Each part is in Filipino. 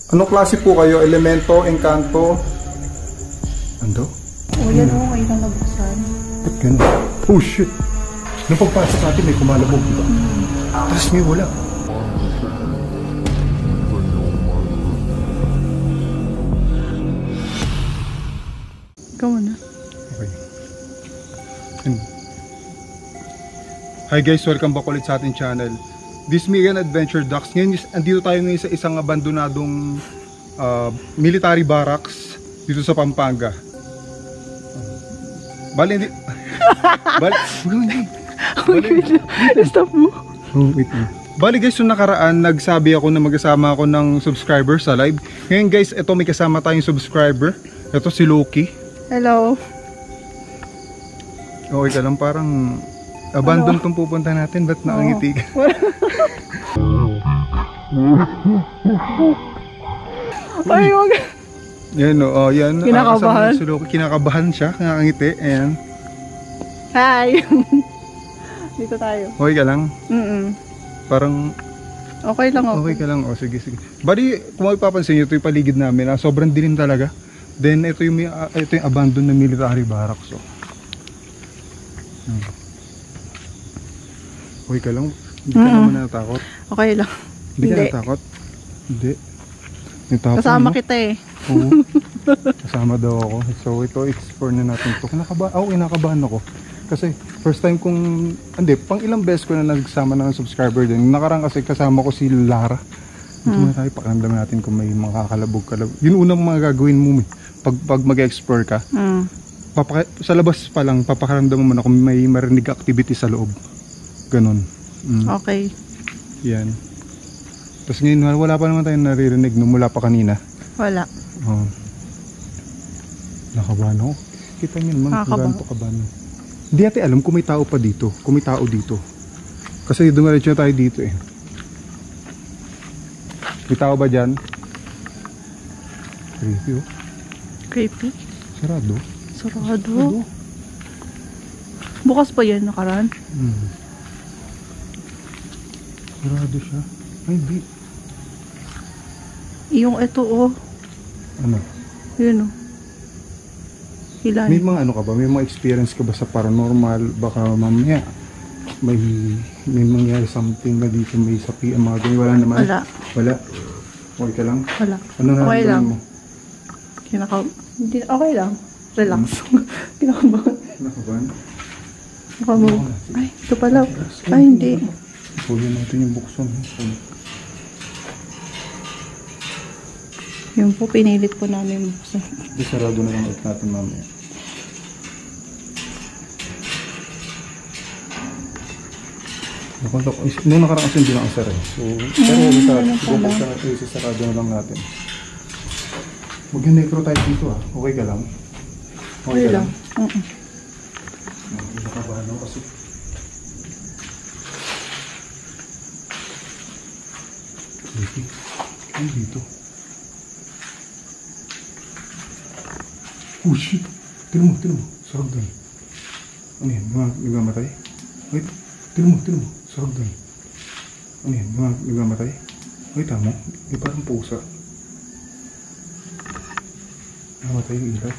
Anong klase po kayo? Elemento, engkanto? Ando? O yan o, ngayon ang nabuksan. Ba't ganun? Oh shit! Nung pagpasok natin may kumalabog, diba? Tapos may wala. Ikaw na. Okay. Hi guys, welcome back ulit sa ating channel. This Migan Adventure Ducks. Ngayon, andito tayo ngayon sa isang abandonadong military barracks dito sa Pampanga. Bali, hindi. Stop mo. Oh, wait. Bali guys, yung nakaraan, nagsabi ako na magkasama ako ng subscriber sa live. Ngayon guys, ito may kasama tayong subscriber. Ito si Loki. Hello. Okay ka lang, parang abandon tong pupunta natin. Ba't nakangiti ka? Ay, wag. Yan o, yan. Kinakabahan. Si Loki, kinakabahan siya, nakangiti. Ayan. Hi. Dito tayo. Okay ka lang? Parang okay lang ako. okay ka lang. O, sige, sige. Bali, kung mapapansin nyo, ito yung paligid namin. Sobrang dilim talaga. Then, ito yung abandoned na military barracks. So. Okay ka lang? Hindi ka naman natakot? Okay lang. Hindi ka natakot? Hindi. Natakot Kasama mo? kita eh. Oo. Kasama daw ako. So, ito, explore na natin ito. Kinakabahan ako. Kasi, first time kong, pang ilang beses ko na nagsama ng subscriber din. Nakarang kasi kasama ko si Lara. Ito na tayo, pakiramdaman natin kung may makakalabog-kalabog. Yun unang mga gagawin mo, pag mag-explore ka. Sa labas pa lang, papakaramdaman mo na kung may marinig activity sa loob. Ganon. Okay. Yan. Tapos ngayon, wala pa naman tayong naririnig no, mula pa kanina. Wala. Oh. Nakabahan ako. Kita niyo naman kung gaano kabahan. Hindi natin alam kung may tao pa dito. Kung may tao dito. Kasi dumiretso na tayo dito eh. May tao ba dyan? Creepy oh. Creepy? Sarado. Sarado. Bukas pa yan nakaraan? Sarado siya. Ay di. Yung ito oh. Ano? Yun oh. Ilan? May mga ano ka ba? May mga experience ka ba sa paranormal? Baka mamaya may mangyari something na dito, may sapi, mga ganyan. Wala naman? Wala. Wala? Okay ka lang? Wala. Ano na okay lang mo? Hindi, okay lang. Relax. Kinakabahan. Nakabahan? Ay, ito pala. Ay, hindi. Puli natin yung buksan. Yung po, pinilit po namin buksan. Di sarado na lang ulit natin mamaya. Noong nakaraan kasi hindi lang asar eh. So, pero buksan natin, isasarado na lang natin. Huwag yung necro tayo dito ah. Okay ka lang? Okay lang. Nakabahan ako kasi. Ay dito. Oh shit. Tinan mo. Sarap doon. Ano yan? Nagmamatay? Wait. Tinan mo. Sarap doon. Ano yan? Nagmamatay? Wait, tama. May parang pusa. Nagmamatay yung ilaw.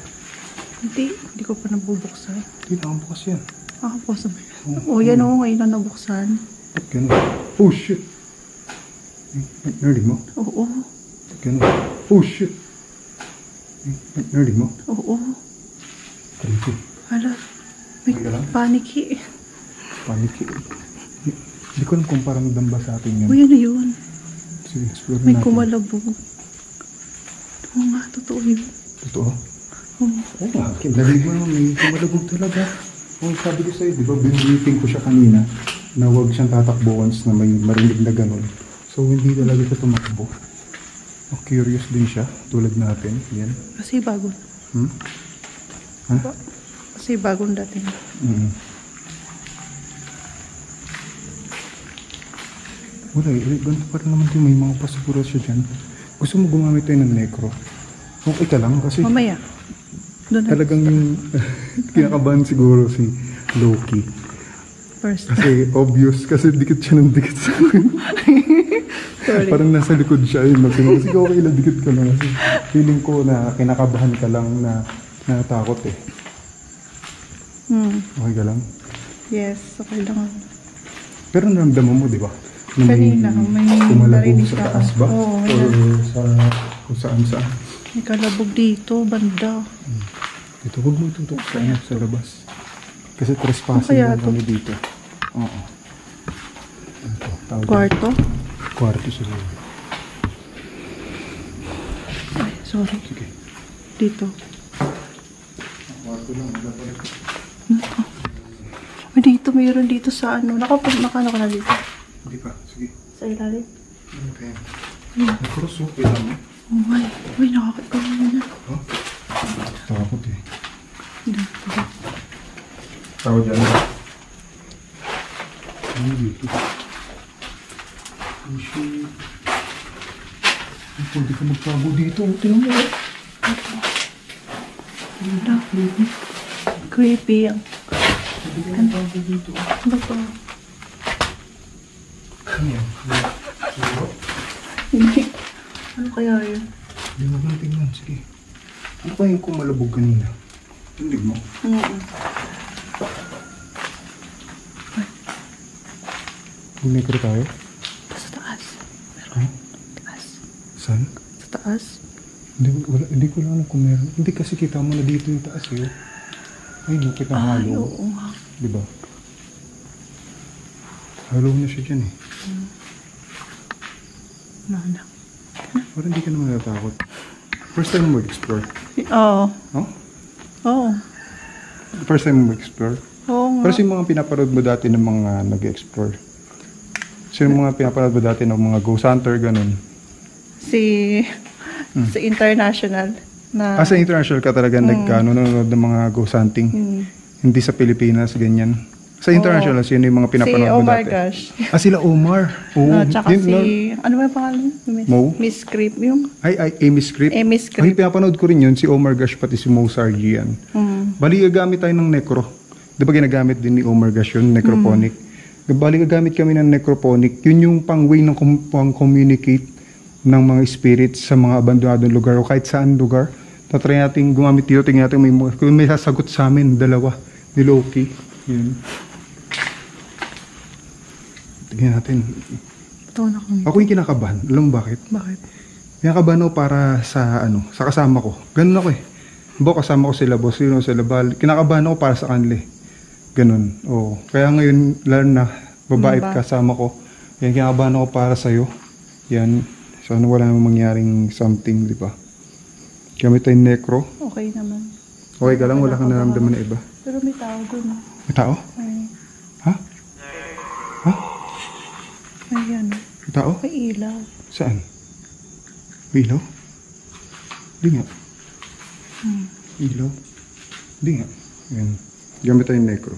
Hindi ko pa nabubuksan. Hindi, nakabukas yan. Nakabukas ba yan? Oh, yan o. Ngayon na nabuksan. Ba't ganun? Oh shit. Narinig mo? Oo. Ba't ganun? Oh shit. Narinig mo? Oo. Creepy. Hala. May paniki. Paniki. Hindi ko alam kung parang damba sa atin yun. Uy, ano yun? Sige, explore may natin. May kumalabog. Oo nga, totoo yun. Totoo? Oo. Oo nga, kinarinig mo naman, may kumalabog talaga. Oo, sabi ko sa'yo, di ba, binriefing ko siya kanina na huwag siyang tatakbo once na may marinig na ganun. So, hindi talaga siya tumakbo. Oh, curious din siya, tulad natin. Yan. Kasi bago. Ha? Kasi bagong dating. Wala eh, ganito pa rin naman din, may mga pasapura siya dyan. Gusto mo gumamit tayo ng necro? Okay ka lang kasi mamaya. Doon talagang yung kinakabahan siguro si Loki. First. Kasi obvious, kasi dikit siya ng dikit sa akin. Sorry. Parang nasa likod siya. Yun, kasi okay lang, dikit ka lang. Kasi feeling ko na kinakabahan ka lang na natakot eh. Okay ka lang? Yes, okay lang. Pero naramdaman mo, di ba? Na Kanina, may kumalabog narinig sa ako. taas ba? Oo, Or sa kung saan saan? may kalabog dito, banda. Dito, huwag mo tutok sa labas. Kasi trespassing Kaya lang to? kami dito. Oo. Ito, tawag dito. Kwarto? Kwarto siguro. Ay, sorry. Sige. Dito. Kwarto lang, wala pa rin. May dito, mayroon dito sa ano. Nakano ka na dito? Hindi pa, sige. Sa ilalim? Okay. Nakross, okay lang mo. Oh my. Uy, nakakatawa na. Huh? Takot eh. Dito. Tawag dyan. Ano dito? Oh shit. Pwede ka magtago dito. Tingnan mo. Creepy. Pwede ka magtago dito. Ano ba? Ano yan? Hindi. Ano kaya yun? Hindi mo lang tingnan. Sige. Ano pa yung kumalabog kanina? Tindig mo? Bumikro tayo? Sa taas. Ha? Taas. Saan? Sa taas. Hindi ko lang alam kung meron. Hindi kasi kita mo na dito yung taas eh. Ay, no, kita Ay, halo. oo nga. Diba? Halo na siya dyan eh. Nana. Parang hindi ka naman natakot. First time mo mag-explore? Oo. Oh? Oo. First time mo mag-explore? Oo nga. Pero yung mga pinapanood mo dati ng mga nag-explore? Sino mga pinapanood mo dati ng mga ghost hunter, ganun? Si International na Sa international ka talaga nanonood ng mga ghost hunting? Hindi sa Pilipinas, ganyan? Sa international, sino yung mga pinapanood si mo Omar dati? Gosh. Sila Omar. Oo. Tsaka Yun, no? ano ba yung pangalan? Mo? Miss Creep. Yung Amy Script. Amy Script. Ay, pinapanood ko rin yun, si Omar Gosh pati si Mo Sargian. Bali, gagamit tayo ng necro. Di ba ginagamit din ni Omar Gosh yun, necroponic? Bali, gagamit kami ng necroponic. Yun yung pang-way ng pang-communicate ng mga spirits sa mga abandonadong lugar o kahit saan lugar. Tatry natin gumamit dito, tingnan natin kung may sasagot sa amin, dalawa, ni Loki. Yun. Tingnan natin. ito na kung Ako yung kinakabahan. Alam mo bakit? bakit? Kinakabahan ako para sa sa kasama ko. Ganun ako eh. Kasama ko sila, boss, sila bal. Kinakabahan ako para sa kanila eh. Ganun. Oo. Kaya ngayon, lalo na, babae kasama ko. Yan, kinakabahan ako para sa'yo. Yan. Sana wala namang mangyaring something, di ba? Gamit tayong necro. Okay naman. Okay ka lang, wala kang naramdaman na iba. Pero may tao dun. May tao? Ay, Ha? Ha? ay ano. May tao? May ilaw. Saan? May ilaw? Hindi nga. Ilaw? Hindi nga. Yan. Gamit tayong necro.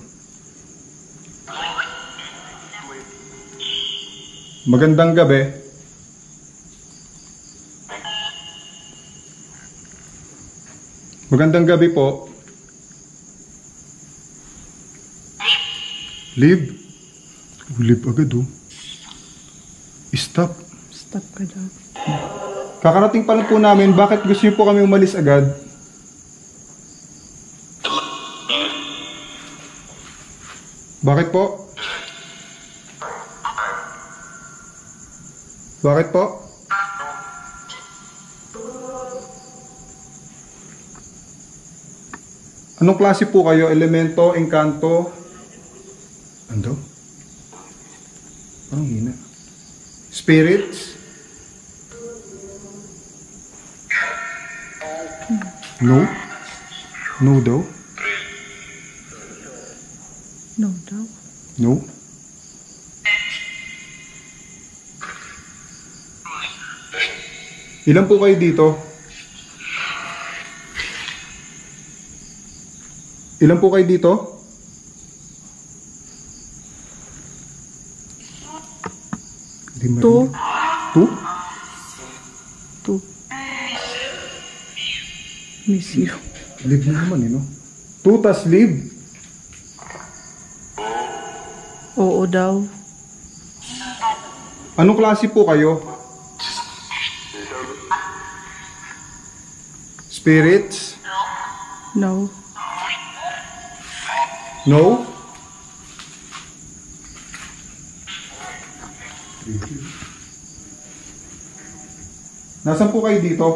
Magandang gabi. Magandang gabi po. Leave? Leave agad oh. Stop. Stop ka daw. Kakarating pa lang po namin. Bakit gusto niyo po kami umalis agad? Bakit po? Bakit po? Anong klase po kayo? Elemento, engkanto? Ano? Parang hina. Spirits? No? No daw? No daw. No? Ilan po kayo dito? Ilan po kayo dito? Hindi marinig. Two. Two? Two. Miss you. Live na naman eh, no? Two tas live. Oo daw. Anong klase po kayo? Spirits? No. No? Nasaan po kayo dito?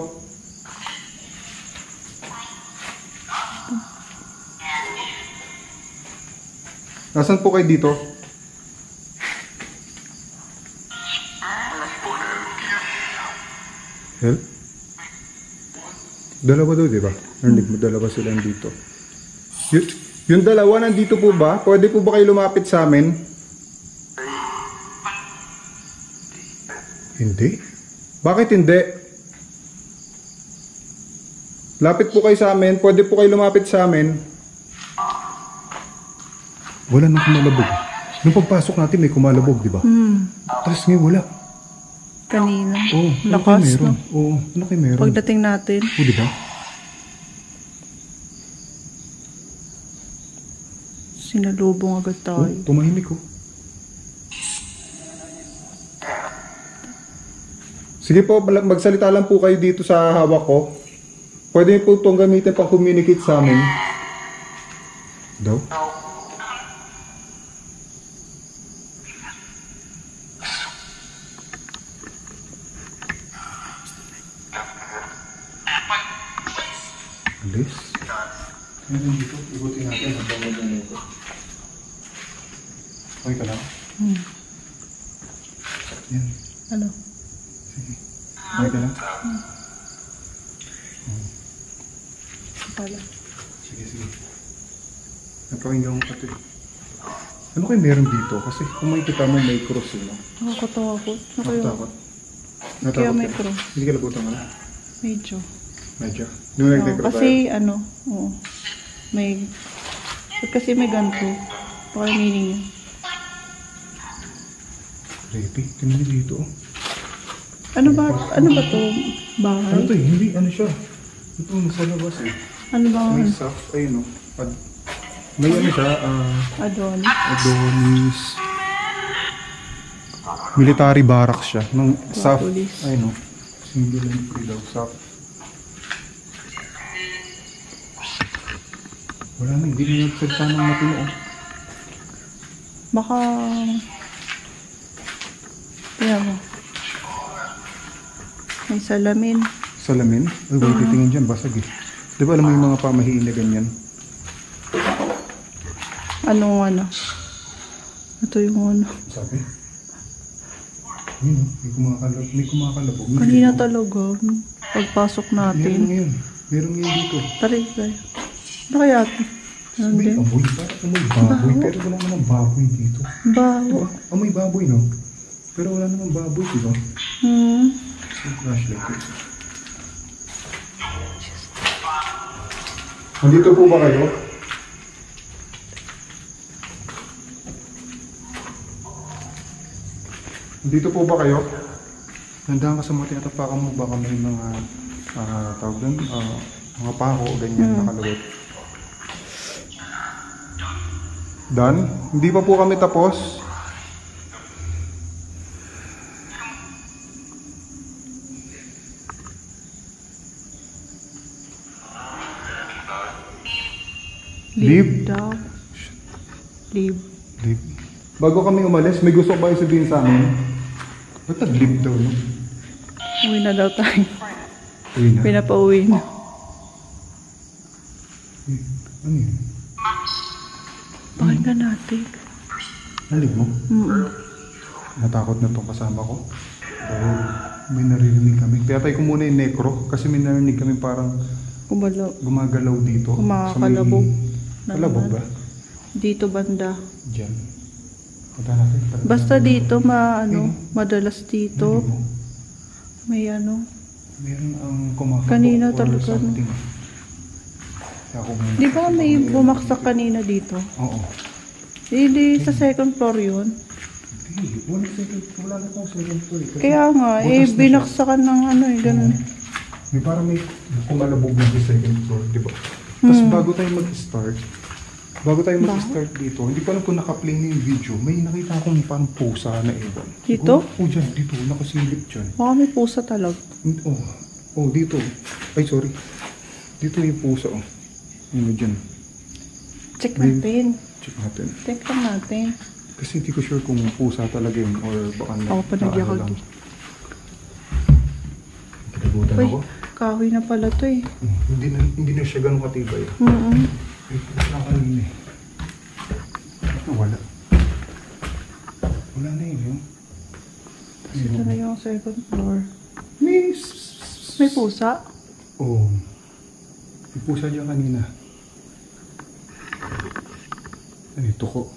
Nasaan po kayo dito? Help? Dalawa daw, di ba? Narinig mo, dalawa sila dito. Yung dalawa nandito po ba? Pwede po ba kayo lumapit sa amin? Hindi. Bakit hindi? Lapit po kayo sa amin. Pwede po kayo lumapit sa amin. Wala nang kumalabog. Nung pagpasok natin may kumalabog, di ba? Tapos ngayon wala. Kanina. Oo. Lakas, no? Oo. Ano kayo meron? Pagdating natin, Oo, di ba? sinalubong agad tayo. Tumahimik ko. Sige po, magsalita lang po kayo dito sa hawak ko. Pwede po itong gamitin pang communicate sa amin. Daw? Alis? Ngayon dito, igutin natin habang mag-ano. Okay ka lang? Yan. Ano? Okay ka lang? Pala. Sige, sige. Nagpakinggan ko pati. Ano kayo meron dito? Kasi kung makikita mo may cross yun. Nakakatawa ko. Natakot. Kaya may ka? cross. Hindi ka labutan ka na? Medyo. Medyo. Nung nag-decro Kasi ano, oo. May, kasi may ganito. Baka meaning yun. Creepy. Tingnan niyo dito. Ano ba to? Bahay? Ano to eh? Hindi, ano siya? Ito, nasa labas eh. Ano ba? May soft, ayun o. May ano siya, Adonis? Adonis. Military barracks siya. Ng soft, Police. ayun o. Single and free daw, soft. Wala na, hindi na nagsalita ng matino. Baka... Kaya mo. May salamin. Salamin? Ay, wala titingin dyan, basag eh. Di ba alam mo yung mga pamahiin na ganyan? Ano? Ito yung ano. Sabi? Yun o, may kumakalabog. Kanina talaga. Pagpasok Meron natin. ngayon. Meron ngayon dito. Taray. Ano kaya ito? May amoy, parang amoy baboy. Pero wala naman baboy dito. Baho. Diba? Amoy baboy, no? Pero wala naman baboy, diba? Flashlight ito. Nandito po ba kayo? Nandito po ba kayo? Nandahan ka sa mga tinatapakan mo, baka may mga tawag doon, mga pako o ganyan nakalawit. Dan, hindi pa po kami tapos. Leave? Daw. Leave. Leave. Bago kami umalis, may gusto ba kayo sabihin sa amin? Ba't nag-leave daw, no? Uwi na daw tayo. Uwi na. Pinapauwi na. Ano yun? Pakinggan natin. Nalig mo? Natakot na itong kasama ko. Dahil may naririnig kami. Pinatay ko muna yung necro kasi may narinig kami parang gumagalaw dito. Kumakalabog. Kalabog ba? Dito banda. Diyan. Punta natin. Basta dito, madalas dito. Nalig mo? May ano. Meron ang kumakabog Kanina or talaga, no? something. Kaya ako muna. Di ba may bumaksak kanina dito? Oo. Hindi sa second floor yun. Hindi. Wala na pong second floor. Kasi Kaya nga, butas na siya. binaksakan ng ano ganun. May parang may kumalabog na sa second floor, di ba? Tapos bago tayo mag-start, Bago tayo mag-start dito, hindi ko alam kung naka-play na yung video. May nakita akong parang pusa na ewan. Dito? Oo, dyan. Dito. Nakasilip dyan. Baka may pusa talaga. Dito. Ay, sorry. Dito yung pusa, oh. Ano dyan? Check natin. Check natin. Check lang natin. Kasi hindi ko sure kung pusa talaga yun or baka na... Ako pa nagyakag. Kinabutan Uy, ako. kahoy na pala to eh. Hindi na siya ganun katibay. Ay, pusa kanina eh. Wala. Wala na yun. Kasi ito na yung second floor. May pusa? Oo. May pusa dyan kanina. Ano yung tuko?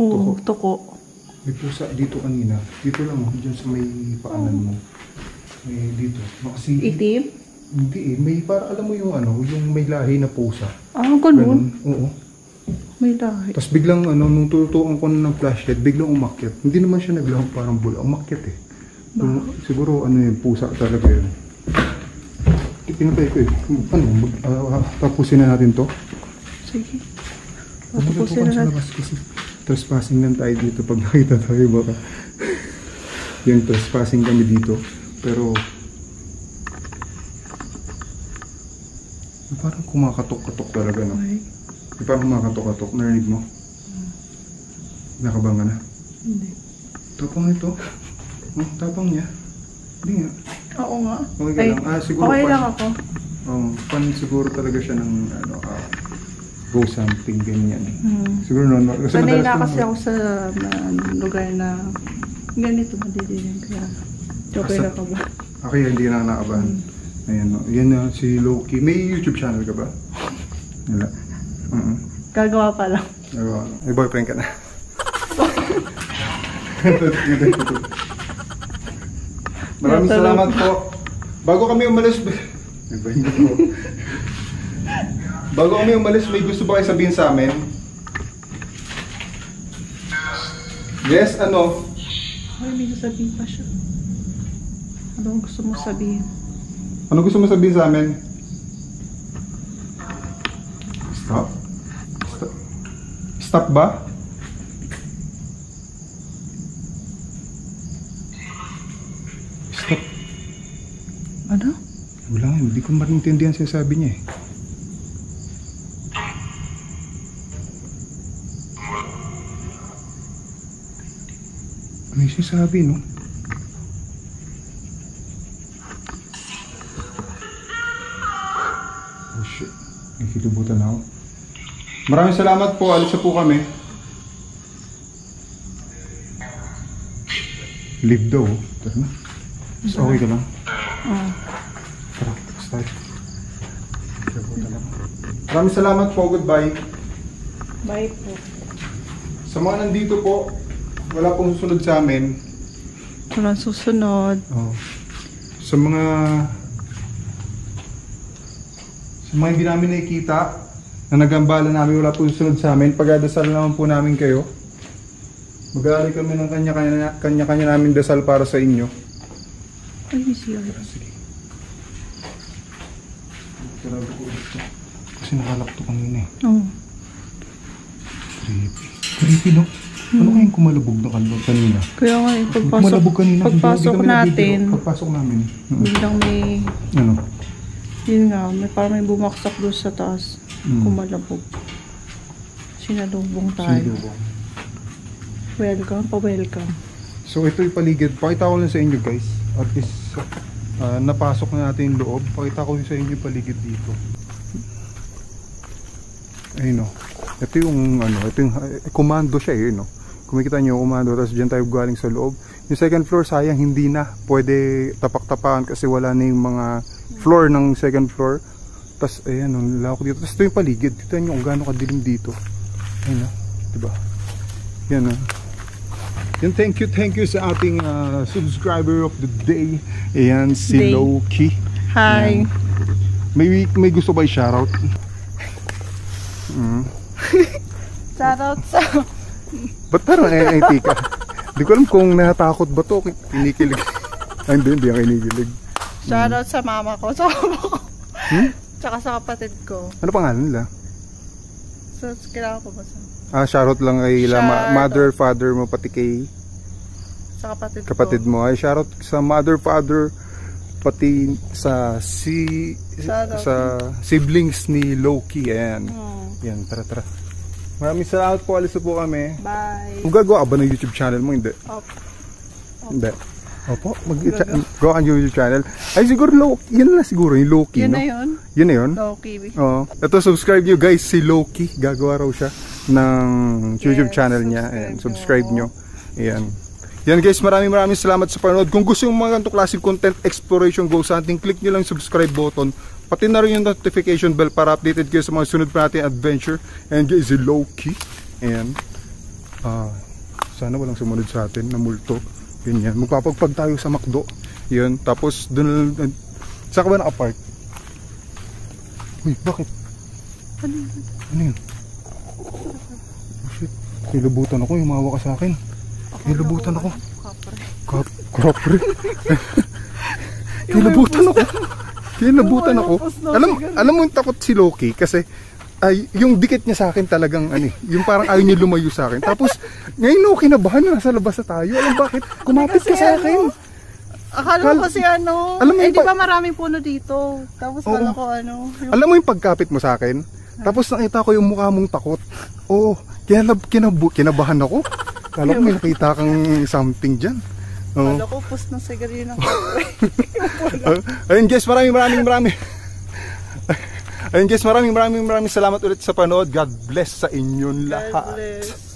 Oo, tuko. May pusa dito kanina. Dito lang, dyan sa may paanan mo. May dito. Kasi, Itim? hindi eh. May para alam mo yung yung may lahi na pusa. Ganun. Oo. May lahi. Tapos biglang nung tututukan ko ng flashlight, biglang umakyat. Hindi naman siya naglahok parang bula. Umakyat eh. Siguro yung pusa talaga yun. Pinatay ko eh. Tapusin na natin to? Sige. Tapusin na natin. Kasi trespassing lang tayo dito pag nakita tayo baka. Yung trespassing kami dito. Pero parang kumakatok-katok talaga, no? Okay. Parang kumakatok-katok. Narinig mo? Nakabanga na? Hindi. Tapang ito. Tapang niya. Hindi nga. Oo nga. Okay ka lang. Siguro okay lang ako. Pan siguro talaga siya ng go something ganyan. Siguro kasi Sanay madalas na ko kasi ako sa lugar na ganito madidinig. Kaya okay na ka ba? Okay, hindi na nakabahan. Ayan, no. Yan na si Loki. May YouTube channel ka ba? Wala. Gagawa pa lang. May boyfriend ka na. Maraming salamat po. Bago kami umalis, may gusto ba kayo sabihin sa amin? Yes, ano? Ay, may sasabihin pa siya. Ano gusto mo sabihin? Ano gusto mo sabihin sa amin? Stop? Stop ba? Stop. Ano? Wala nga, hindi ko maintindihan siya sabi niya eh. May sinasabi, no? Oh shit, nakikilubutan ako. Maraming salamat po, alis na po kami. Leave daw, oh. Tara na. Mas okay ka lang? Tara, start. Maraming salamat po, goodbye. Bye po. Sa mga nandito po, wala pong susunod sa amin. Walang susunod. Sa mga hindi namin nakikita na nagambala namin, wala pong susunod sa amin. Pagdadasal naman po namin kayo. Mag-aari kami ng kanya-kanya namin dasal para sa inyo. Ay, easy. Sige. Kasi nakalak to kanina eh. Creepy, no? Ano kayang kumalabog na kanina? Kaya nga eh, Kumalabog kanina. pagpasok natin, Pagpasok namin. biglang may, Ano? yun nga, parang may bumaksak doon sa taas. Kumalabog. Sinalubong tayo. Welcome, pa-welcome. So ito yung paligid. Pakita ko lang sa inyo guys. At least napasok na natin yung loob. Pakita ko sa inyo yung paligid dito. Ayun o. Ito yung komando siya eh, no? Kung makita nyo, komando, tapos dyan tayo galing sa loob. Yung second floor, sayang hindi na pwede tapak-tapakan kasi wala na yung mga floor ng second floor. Tapos ayan, lalako dito. Tapos ito yung paligid. Kita nyo kung gaano kadilim dito. Ayun o, diba? Yan o. Yan, thank you sa ating subscriber of the day. Ayan, si Loki. Hi! Ayan. May gusto ba i-shoutout? Shoutout sa... Ba't parang iti ka? Hindi ko alam kung natakot ba to. Kinikilig. Ay, hindi ako kinikilig. Shoutout sa mama ko, sa papa ko. Tsaka sa kapatid ko. Ano pangalan nila? So, kailangan ko ba sa? Shoutout lang kay Shoutout. mother, father mo, pati kay Sa kapatid ko. mo. Ay, shoutout sa mother, father, pati sa Shoutout. sa siblings ni Loki. Ayan. Yan, tara. Maraming salamat po. Alis na po kami. Bye. Kung gagawa ka ba ng YouTube channel mo? Hindi. Hindi. Opo, gawa ka ng YouTube channel. Ay, siguro Loki. Yan na siguro, yung Loki, Yun no? na yun. Yun na yun? Loki. Oo. Ito, subscribe nyo guys, si Loki. Gagawa raw siya ng YouTube channel niya. Ayan, subscribe nyo. Ayan. Yan guys, maraming salamat sa panonood. Kung gusto yung mga ganito klaseng content, exploration, ghost hunting, click nyo lang yung subscribe button. Pati na rin yung notification bell para updated kayo sa mga sunod pa natin adventure. And guys, si Loki. Ayan. Sana walang sumunod sa atin na multo. Yun yan. Magpapagpag tayo sa McDo. Yun. Tapos, dun, saan ka ba nakapark? Uy, bakit? Ano yun? Oh shit. Kilabutan ako. Yumawa ka sa akin. Kilabutan ako. Kapre. Kilabutan ako. Kilabutan ako. Alam mo yung takot si Loki kasi ay yung dikit niya sa akin talagang yung parang ayaw niya lumayo sa akin. Tapos ngayon Loki nabahan na nasa labas na tayo. Alam bakit? Kumapit ka sa akin. Akala ko kasi alam mo di ba maraming puno dito? Tapos kala ko Alam mo yung pagkapit mo sa akin? Tapos nakita ko yung mukha mong takot. Oo, kinabahan ako. Kala ko may nakita kang something dyan. Kala ko pus ng sigarilyo ng Ayun guys, maraming Ayun guys, maraming salamat ulit sa panood. God bless sa inyong lahat. God bless.